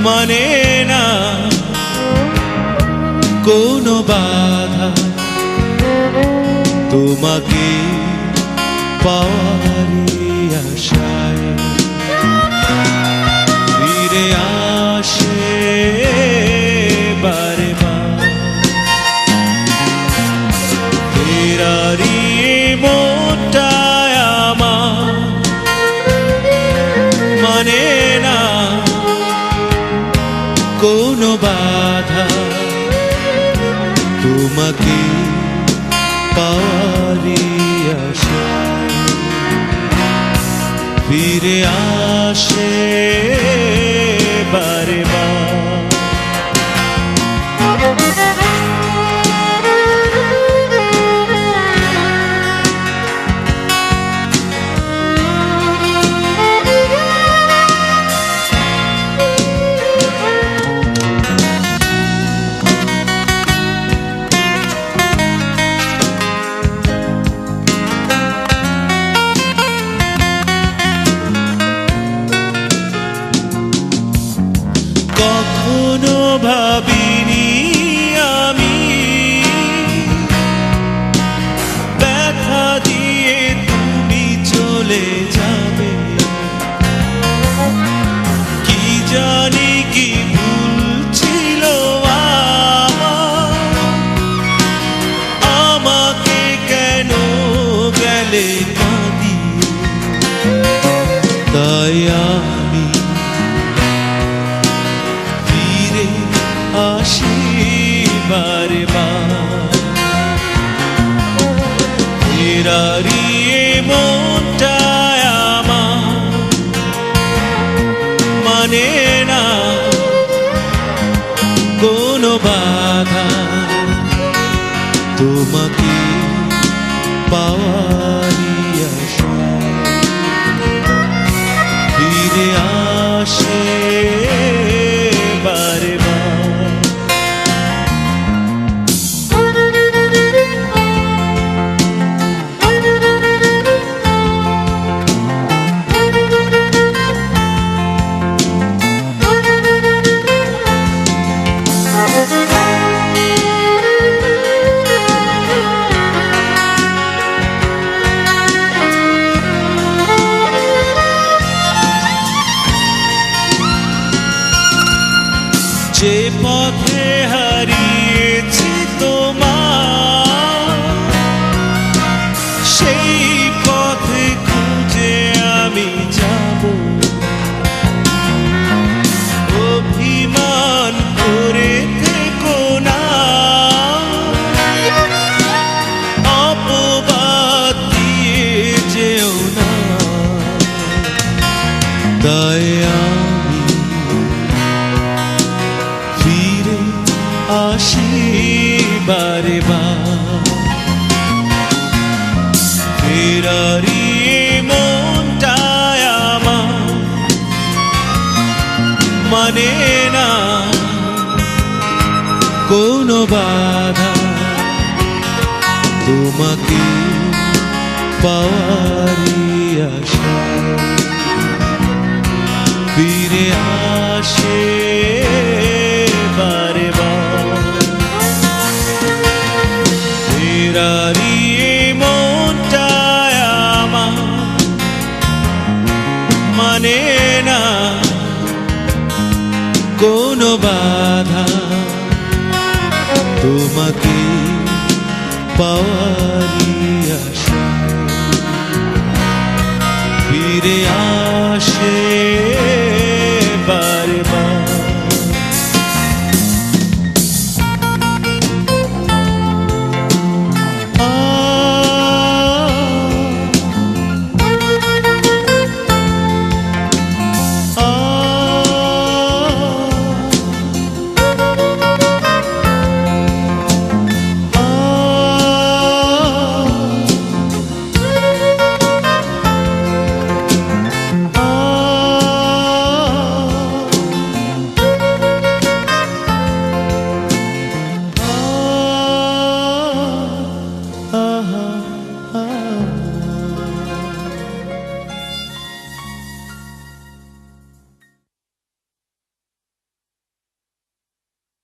মানে না কোনো বাধা তোমাকে পাওয়ারই আশায় ফিরে আসে বারে বার ফেরারি মনটায় আমার মানে না কোনো বাধা তোমাকে পাওয়ারই আশায় ফিরে আসে বারে বার কখনো ভাবিনি আমি ব্যথা দিয়ে তুমি চলে যাবে কি জানি কি ভুল ছিল আমাকে কেন গেলে কাঁদিয়ে তাই আমি আসি বারে বার ফেরারি মনটায় আমার মানে না কোনো বাধা তোমাকে পাওয়ারই আশায় ফিরে আসে বারে বার যে পথে হারিয়েছি তোমার সেই পথে খুঁজে আমি যাব অভিমান করে থেকো না অপবাদ দিয়ে যেও না তাই আসি বারে বার ফেরারি মনটায় আমার মানে না কোনো বাধা তোমাকে পাওয়ারই আশায় ফিরে আসে বারে বার ফেরারি মনটায় আমার মানে না কোনো বাধা তোমাকে পাওয়ারই আশায় ফিরে আসে